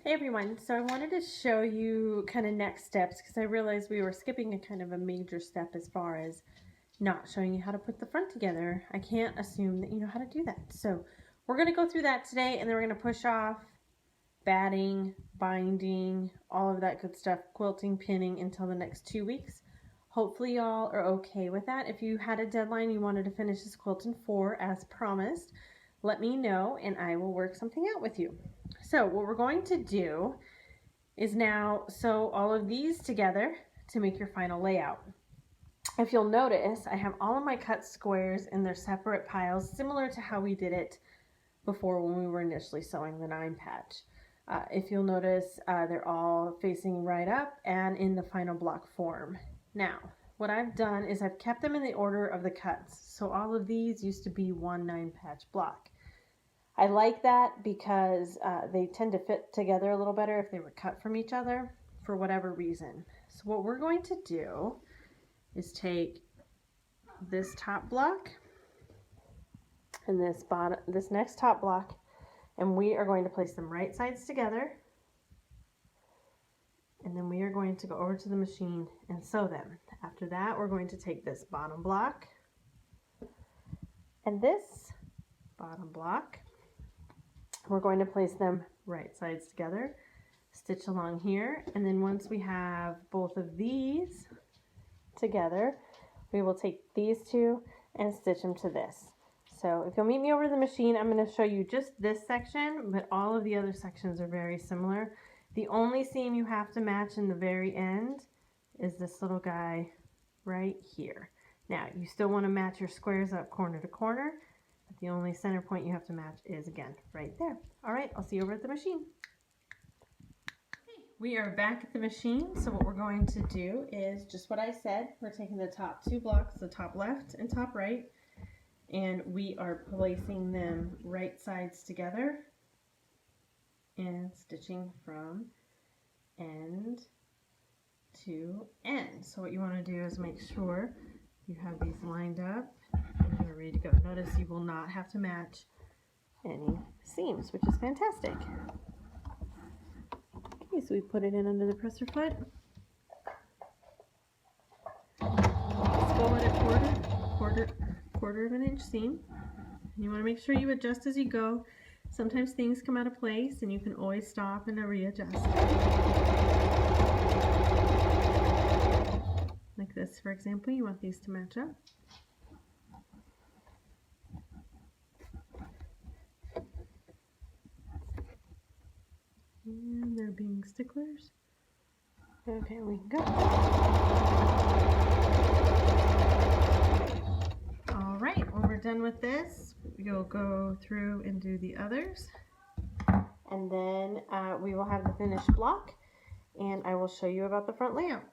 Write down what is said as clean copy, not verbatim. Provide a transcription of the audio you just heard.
Hey everyone, so I wanted to show you kind of next steps because I realized we were skipping a kind of a major step as far as not showing you how to put the front together. I can't assume that you know how to do that. So we're going to go through that today, and then we're going to push off batting, binding, all of that good stuff, quilting, pinning until the next 2 weeks. Hopefully y'all are okay with that. If you had a deadline you wanted to finish this quilt in 4 as promised, let me know and I will work something out with you. So what we're going to do is now sew all of these together to make your final layout. If you'll notice, I have all of my cut squares in their separate piles, similar to how we did it before when we were initially sewing the 9 patch. If you'll notice, they're all facing right up and in the final block form. Now, what I've done is I've kept them in the order of the cuts. So all of these used to be one 9 patch block. I like that because they tend to fit together a little better if they were cut from each other for whatever reason. So what we're going to do is take this top block and this next top block, and we are going to place them right sides together, and then we are going to go over to the machine and sew them. After that, we're going to take this bottom block and this bottom block. We're going to place them right sides together, stitch along here, and then once we have both of these together, we will take these two and stitch them to this. So if you'll meet me over the machine, I'm going to show you just this section, but all of the other sections are very similar. The only seam you have to match in the very end is this little guy right here. Now, you still want to match your squares up corner to corner. The only center point you have to match is, again, right there. All right, I'll see you over at the machine. Okay, we are back at the machine. So what we're going to do is just what I said. We're taking the top 2 blocks, the top left and top right, and we are placing them right sides together and stitching from end to end. So what you want to do is make sure you have these lined up and you're ready to go. Notice you will not have to match any seams, which is fantastic. Okay, so we put it in under the presser foot. Let's go at a quarter of an inch seam. And you want to make sure you adjust as you go. Sometimes things come out of place and you can always stop and readjust. Like this, for example, you want these to match up. And they're being sticklers. Okay, we can go. All right, when we're done with this, you'll go through and do the others. And then we will have the finished block, and I will show you about the front layout.